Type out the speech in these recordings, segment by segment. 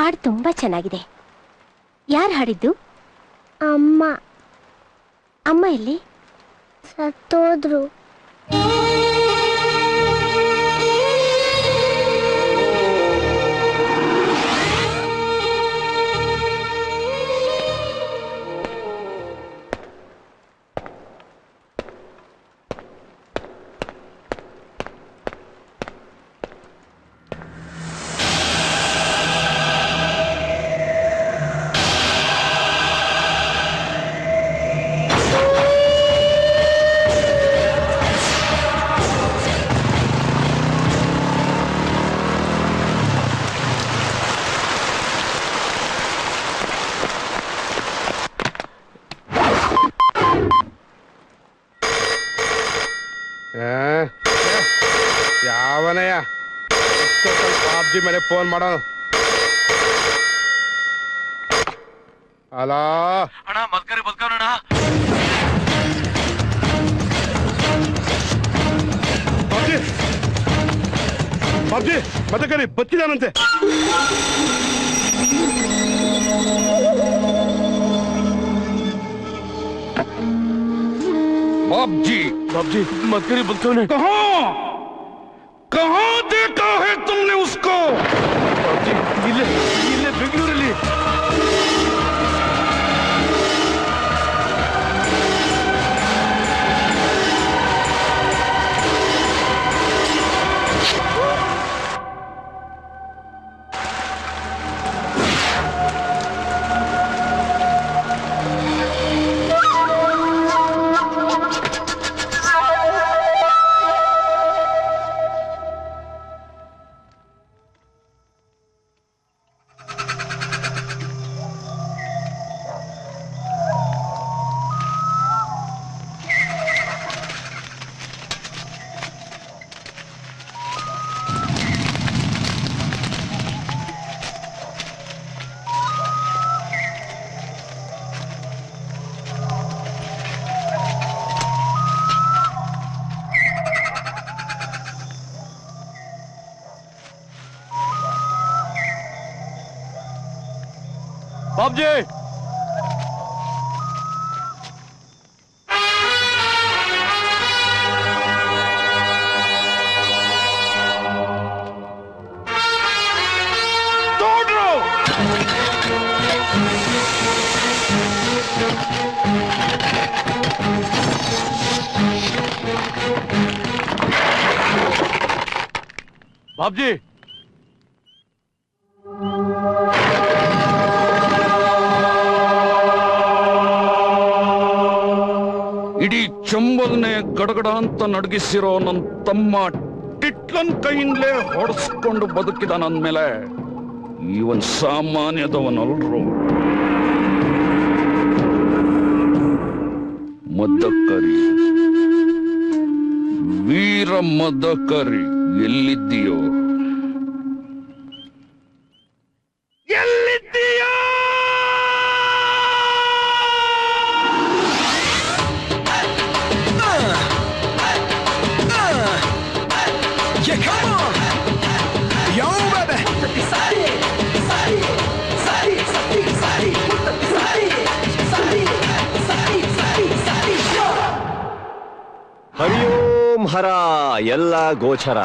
ಹಾಡು ತುಂಬಾ ಚೆನ್ನಾಗಿದೆ. ಯಾರು ಹಾಡಿದ್ದು? ಅಮ್ಮ. ಅಮ್ಮ ಎಲ್ಲಿ? ಸತ್ತೋದ್ರು. ಯಾವನಯ್ಯ ಪಾಬ್ಜಿ ಮೇಲೆ ಫೋನ್ ಮಾಡೋನು. ಅಲೋ ಅಣ್ಣ, ಮಲ್ಕರಿ ಬದುಕವನಣ್ಣ. ಪಾಬ್ಜಿ ಪಾಬ್ಜಿ ಮತ್ತೆ ಕರಿ ಬತ್ತಿದಾನಂತೆ. बाबजी बाबजी मलकरी बदकवने। कहाँ देखा है तुमने उसको? बाबजी इल्ले इल्ले बेंगलूರಲ್ಲಿ. बाबजी बाबजी ಇಡೀ ಚಂಬಲ್ನೆ ಗಡಗಡ ಅಂತ ನಡಗಿಸಿರೋ ನನ್ನ ತಮ್ಮ ಟಿಟ್ಲನ್ ಕೈಯಿಂದಲೇ ಹೊಡೆಸ್ಕೊಂಡು ಬದುಕಿದಾನಂದ್ಮೇಲೆ ಇವನ್ ಸಾಮಾನ್ಯದವನಲ್ರು. ಮದಕರಿ, ವೀರ ಮದಕರಿ ಎಲ್ಲಿದ್ದೀಯೋ? ಹರಿಯೋಂ ಹರ ಎಲ್ಲ ಗೋಚರ.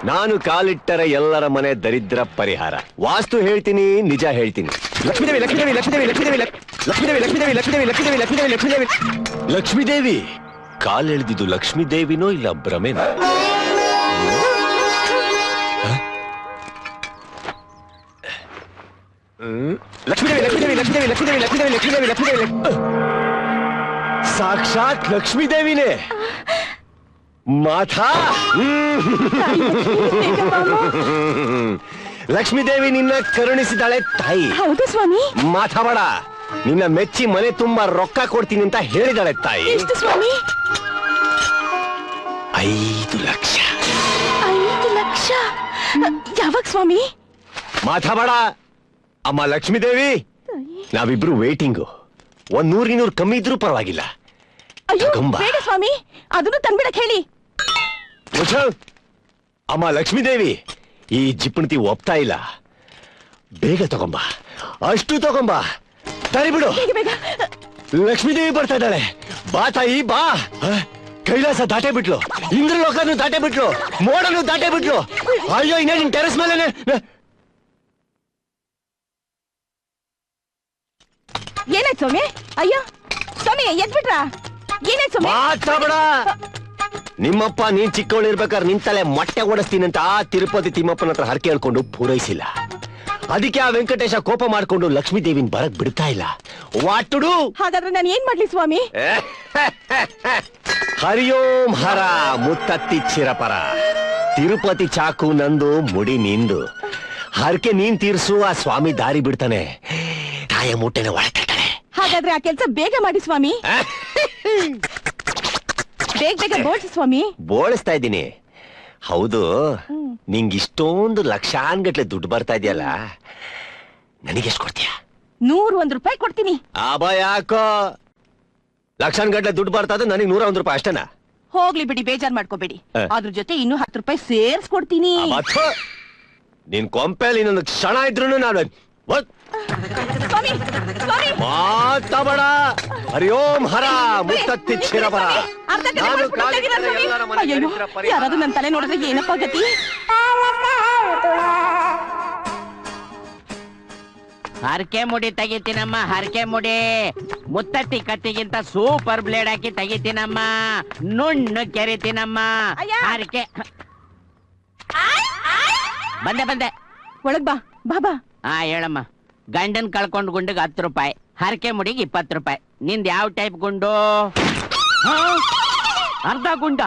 ನಾನು ಕಾಲಿಟ್ಟರೆ ಎಲ್ಲರ ಮನೆ ದರಿದ್ರ ಪರಿಹಾರ. ವಾಸ್ತು ಹೇಳ್ತೀನಿ, ನಿಜ ಹೇಳ್ತೀನಿ. ಲಕ್ಷ್ಮೀದೇವಿ ಲಕ್ಷ್ಮೀದೇವಿ ಲಕ್ಷ್ಮೀದೇವಿ ಲಕ್ಷ್ಮೀದೇವಿ ಲಕ್ಷ್ಮೀದೇವಿ ಲಕ್ಷ್ಮೀದೇವಿ ಲಕ್ಷ್ಮೀದೇವಿ ಲಕ್ಷ್ಮೀದೇವಿ ಲಕ್ಷ್ಮೀದೇವಿ ಲಕ್ಷ್ಮೀದೇವಿ ಲಕ್ಷ್ಮೀದೇವಿ ಕಾಲೆಳೆದಿದ್ದು ಲಕ್ಷ್ಮೀದೇವಿನೋ ಇಲ್ಲ ಭ್ರಮೆನೋ? ಲಕ್ಷ್ಮೀದೇವಿ ಲಕ್ಷ್ಮೀದೇವಿ ಲಕ್ಷ್ಮೀದೇವಿ ಲಕ್ಷ್ಮೀದೇವಿ ಲಕ್ಷ್ಮೀದೇವಿ ಲಕ್ಷ್ಮೀದೇವಿ ಲಕ್ಷ್ಮೀದೇವಿ ಸಾಕ್ಷಾತ್ ಲಕ್ಷ್ಮೀದೇವಿನೇ. ಮಾತಾ ಲಕ್ಷ್ಮೀದೇವಿ ನಿನ್ನ ಕರುಣಿಸಿದಾಳೆ ತಾಯಿ. ಹೌದು ಸ್ವಾಮಿ. ಮಾತಾಡ, ನಿನ್ನ ಮೆಚ್ಚಿ ಮನೆ ತುಂಬಾ ರೊಕ್ಕ ಕೊಡ್ತೀನಿ ಅಂತ ಹೇಳಿದಾಳೆ ತಾಯಿ. ಎಷ್ಟು ಸ್ವಾಮಿ? 5 ಲಕ್ಷ. 5 ಲಕ್ಷ? ಯಾವಾಗ ಸ್ವಾಮಿ? ಮಾತಾಡ ಅಮ್ಮ ಲಕ್ಷ್ಮೀದೇವಿ, ನಾವಿಬ್ರು ವೇಟಿಂಗು. 100-200 ಕಮ್ಮಿ ಇದ್ರೂ ಪರವಾಗಿಲ್ಲ. ಅಯ್ಯೋ ಬೇಡ ಸ್ವಾಮಿ, ಅದನ್ನು ತಂದ್ಬಿಡಕ್ ಹೇಳಿ. ಅಮ್ಮ ಲಕ್ಷ್ಮೀದೇವಿ, ಈ ಜಿಪ್ಪಣತಿ ಒಪ್ತಾ ಇಲ್ಲ. ಬೇಗ ತಗೊಂಬ, ಅಷ್ಟು ತಗೊಂಬ. ತರಿಬಿಡು. ಬೇಗ ಬೇಗ. ಲಕ್ಷ್ಮೀದೇವಿ ಬರ್ತಾ ಇದ್ದಾಳೆ. ಬಾ ತಾಯಿ ಬಾ. ಕೈಲಾಸ ದಾಟೆ ಬಿಟ್ಲು, ಇಂದ್ರಲೋಕನು ದಾಟೆ ಬಿಟ್ಲು, ಮೋಡನು ದಾಟೆ ಬಿಟ್ಲು. ಅಯ್ಯೋ ಇನ್ನೇ ನಿನ್ ಟೆರೆಸ್ ಮೇಲೆ. ಏನಾಯ್ತು ಸ್ವಾಮಿ? ಅಯ್ಯೋ ಸ್ವಾಮಿ ಎದ್ಬಿಟ್ರ? ಏನಾಯ್ತು ಸ್ವಾಮಿ? ಮಾತಾಡ. ನಿಮ್ಮಪ್ಪ ನೀನ್ ಚಿಕ್ಕವಳು ಇರ್ಬೇಕಾದ್ರೆ ನಿನ್ ತಲೆ ಮೊಟ್ಟೆ ಓಡಿಸ್ತೀನಿ ಅಂತ ಆ ತಿರುಪತಿ ತಿಮ್ಮಪ್ಪನ ಹತ್ರ ಹರಕೆ ಹೇಳ್ಕೊಂಡು ಪೂರೈಸಿಲ್ಲ. ಅದಕ್ಕೆ ಆ ವೆಂಕಟೇಶ ಕೋಪ ಮಾಡ್ಕೊಂಡು ಲಕ್ಷ್ಮೀ ದೇವಿನ ಬರಕ್ ಬಿಡ್ತಾ ಇಲ್ಲ. ವಾಟುಡು. ಹಾಗಾದ್ರೆ ನಾನು ಏನ್ ಮಾಡ್ಲಿ ಸ್ವಾಮಿ? ಹರಿಯೋಂ ಹರ ಮುತ್ತತ್ತಿ ಚಿರಪರ. ತಿರುಪತಿ ಚಾಕು ನಂದು, ಮುಡಿ ನಿಂದು. ಹರಕೆ ನೀನ್ ತೀರ್ಸು, ಆ ಸ್ವಾಮಿ ದಾರಿ ಬಿಡ್ತಾನೆ, ತಾಯ ಮುಟ್ಟೆನ ಒಳಕಟ್ಟಾನೆ. ಹಾಗಾದ್ರೆ ಆ ಕೆಲ್ಸ ಬೇಗ ಮಾಡಿ ಸ್ವಾಮಿ. ಬೇಗ ಬೇಗ ಬೋಳ್ಸಿ ಸ್ವಾಮಿ. ಬೋಳಿಸ್ತಾ ಇದ್ದೀನಿ. ಹೌದು, ನಿಂಗ್ ಇಷ್ಟೊಂದು ಲಕ್ಷಾನ್ಗಟ್ಲೆ ದುಡ್ಡು ಬರ್ತಾ ಇದೆಯಲ್ಲ, ನನಗೆಷ್ಟು ಕೊಡ್ತೀಯ? 101 ರೂಪಾಯಿ ಕೊಡ್ತೀನಿ. ಆಬಾ ಯಾಕೋ ಲಕ್ಷಾನ್ಗಟ್ಲೆ ದುಡ್ಡು ಬರ್ತಾ ಇದೆ, ನನಗೆ 101 ರೂಪಾಯಿ ಅಷ್ಟೇನಾ? ಹೋಗ್ಲಿ ಬಿಡಿ, ಬೇಜಾರ್ ಮಾಡ್ಕೋಬೇಡಿ. ಅದ್ರ ಜೊತೆ ಇನ್ನೂ 10 ರೂಪಾಯಿ ಸೇರ್ಸ್ಕೊಡ್ತೀನಿ. ನಿನ್ ಕೊಂಪೆಲ್ ಇನ್ನೊಂದು ಕ್ಷಣ ಇದ್ರು ನಾನು ಸ್ವಾಮಿ ಸ್ವಾಮಿ ಮಾತಾಡ. ಹರಿಯೋಂ ಹರ ಮುತ್ತತ್ತಿ ಚಿರಪರ. ಯಾರಾದ್ರೂ ನನ್ನ ತಲೆ ನೋಡಿದ್ರೆ ಏನಪ್ಪ ಗತಿ? ಹರಕೆ ಮುಡಿ ತೆಗಿತೀನಮ್ಮ, ಹರಕೆ ಮುಡಿ. ಮುತ್ತತ್ತಿ ಕತ್ತಿಗಿಂತ ಸೂಪರ್ ಬ್ಲೇಡ್ ಹಾಕಿ ತೆಗಿತೀನಮ್ಮ, ನುಣ್ಣು ಕೆರಿತೀನಮ್ಮ. ಹರಕೆ ಬಂದೆ ಒಳಗ್ ಬಾ ಬಾಬಾ. ಹಾ ಹೇಳಮ್ಮ. ಗಂಡನ್ ಕಳ್ಕೊಂಡ್ ಗುಂಡಿಗೆ 10 ರೂಪಾಯಿ, ಹರಕೆ ಮುಡಿಗೆ 20 ರೂಪಾಯಿ. ನಿಂದ್ ಯಾವ ಟೈಪ್ ಗುಂಡು? ಅರ್ಧ ಗುಂಡ?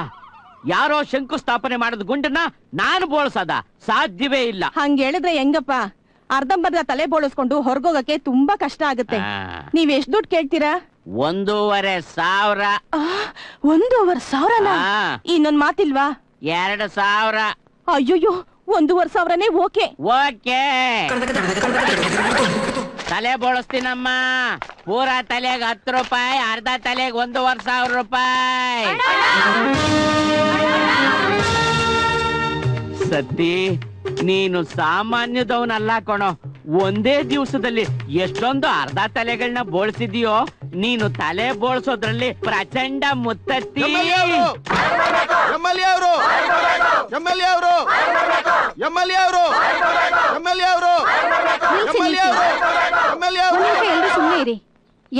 ಯಾರೋ ಶಂಕುಸ್ಥಾಪನೆ ಮಾಡಿದ ಗುಂಡನ್ನ ನಾನು ಬೋಳ್ಸದ ಸಾಧ್ಯವೇ ಇಲ್ಲ. ಹಂಗ ಹೇಳಿದ್ರೆ ಹೆಂಗಪ್ಪ? ಅರ್ಧಂಬರ್ಧ ತಲೆ ಬೋಳಿಸ್ಕೊಂಡು ಹೊರಗೋಗಕ್ಕೆ ತುಂಬಾ ಕಷ್ಟ ಆಗುತ್ತೆ. ನೀವ್ ಎಷ್ಟ್ ದುಡ್ಡು ಕೇಳ್ತೀರಾ? 1,500. 1,500? ಇನ್ನೊಂದ್ ಮಾತಿಲ್ವಾ? 2,000. ಅಯ್ಯೋಯ್ಯೋ, 1,500ನೇ ಓಕೆ. ಓಕೆ, ತಲೆ ಬೋಳಿಸ್ತೀನಮ್ಮ. ಪೂರಾ ತಲೆಗೆ 10 ರೂಪಾಯಿ, ಅರ್ಧ ತಲೆಗೆ 1,500 ರೂಪಾಯಿ. ಸತ್ತಿ, ನೀನು ಸಾಮಾನ್ಯದವನಲ್ಲ ಕಣೋ. ಒಂದೇ ದಿವಸದಲ್ಲಿ ಎಷ್ಟೊಂದು ಅರ್ಧ ತಲೆಗಳನ್ನ ಬೋಳ್ಸಿದೀಯೋ. ನೀನು ತಲೆ ಬೋಳ್ಸೋದ್ರಲ್ಲಿ ಪ್ರಚಂಡ ಮುತ್ತತ್ತಿ. ಸುಮ್ಮನೆ ಇರಿ.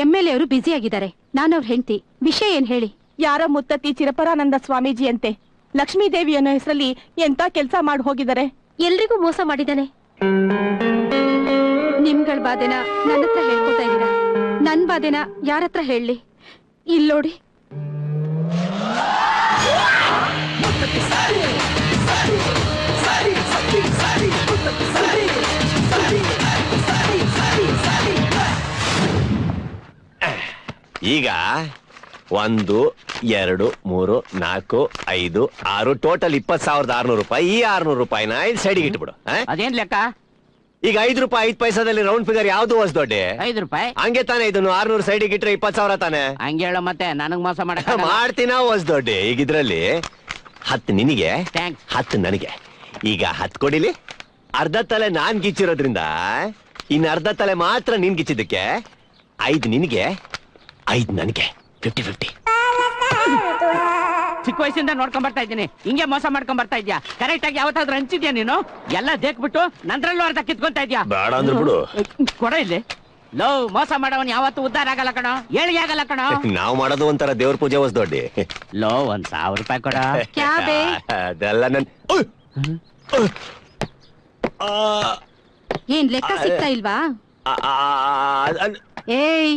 MLA ಅವರು ಬ್ಯುಸಿ ಆಗಿದ್ದಾರೆ. ನಾನು ಅವ್ರ ಹೆಂಡತಿ. ವಿಷಯ ಏನ್ ಹೇಳಿ? ಯಾರ ಮುತ್ತತ್ತಿ ಚಿರಪರಾನಂದ ಸ್ವಾಮೀಜಿ ಅಂತೆ. ಲಕ್ಷ್ಮೀ ದೇವಿ ಅನ್ನೋ ಹೆಸರಲ್ಲಿ ಎಂತ ಕೆಲ್ಸ ಮಾಡಿ ಹೋಗಿದ್ದಾರೆ. ಎಲ್ರಿಗೂ ಮೋಸ ಮಾಡಿದ್ದಾನೆ. ನಿಮ್ಗಳ ಬಾಧೆನ ನನ್ನ ಹತ್ರ ಹೇಳ್ಕೊತಾ ಇದ್ದೀರಾ, ನನ್ ಬಾಧೆನ ಯಾರ ಹತ್ರ ಹೇಳಿ? ಇಲ್ಲೋಡಿ, ಈಗ 1, 2, 3, 4, 5, 6 ಟೋಟಲ್ 20,600 ರೂಪಾಯಿ. ಈ 600 ರೂಪಾಯಿನ ಇಲ್ಲಿ ಸೈಡಿಗೆ ಇಟ್ಬಿಡು. ಅದೇನ್ ಲೆಕ್ಕ? ಈಗ 5 ರೂಪಾಯಿ 5 ಪೈಸಾದಲ್ಲಿ ರೌಂಡ್ ಫಿಗರ್ ಯಾವ್ದು ಹೊಸ ದೊಡ್ಡ? 5 ರೂಪಾಯಿ ಹಂಗೆ ತಾನೆ. ಇದನ್ನು 600 ಸೈಡಿಗೆ ಇಟ್ರೆ 20,000 ತಾನೆ. ಹಂಗೆ ಹೇಳೋ, ಮತ್ತೆ ನನಗ್ ಮೋಸ ಮಾಡಕ್ ಮಾಡ್ತೀನ ಹೊಸ ದೊಡ್ಡ. ಈಗ ಇದ್ರಲ್ಲಿ 10 ನಿನಗೆ, ಥ್ಯಾಂಕ್ಸ್. 10 ನನಗೆ. ಈಗ 10 ಕೊಡಿಲಿ. ಅರ್ಧ ತಲೆ ನಾನ್ ಗಿಚ್ಚಿರೋದ್ರಿಂದ ಇನ್ನು ಅರ್ಧ ತಲೆ ಮಾತ್ರ ನೀನ್ ಗಿಚ್ಚಿದ್ದಕ್ಕೆ 5 ನಿನಗೆ, 5 ನನಗೆ. 50-50. ಚಿಕ್ಕ ವಯಸ್ಸಿಂದ ನೋಡ್ಕೊಂಡ್ ಬರ್ತಾ ಇದ್ದೀನಿ. ಹಿಂಗೆ ಮೋಸ ಮಾಡ್ಕೊಂಡ್ ಬರ್ತಾ ಇದ್ಯಾ? ಕರೆಕ್ಟ್ ಆಗಿ ಯಾವತ್ತಾದ್ರೂ ಹಂಚಿದ್ಯಾ ನೀನು? ಎಲ್ಲ ದೇಕ್ಬಿಟ್ಟು ನಂದ್ರಲ್ಲೂ ಅರ್ಧ ಕಿತ್ಕೊಂತ ಇದ್ಯಾ? ಬೇಡ ಅಂದ್ರೆ ಬಿಡು. ಕೊಡ ಇಲ್ಲಿ. ಲೋ, ಮೋಸ ಮಾಡವನ್ ಯಾವತ್ತು ಉದ್ದಾರ ಆಗಲ್ಲ ಕಣೋ, ಏಳಿಗೆ ಆಗಲ್ಲ ಕಣೋ. ನಾವ್ ಮಾಡೋದು ಒಂಥರ ದೇವ್ರ ಪೂಜೆ ಹೊಸ ದೊಡ್ಡ. ಲೋ, 1,000 ರೂಪಾಯಿ ಕೊಡ. ಅದೆಲ್ಲ ನನ್ ಏನ್ ಲೆಕ್ಕ ಸಿಗ್ತಾ ಇಲ್ವಾ? ಏಯ್,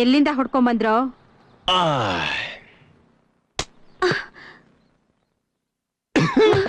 ಎಲ್ಲಿಂದ ಹೊಡ್ಕೊಂಡ್ ಬಂದ್ರೋ?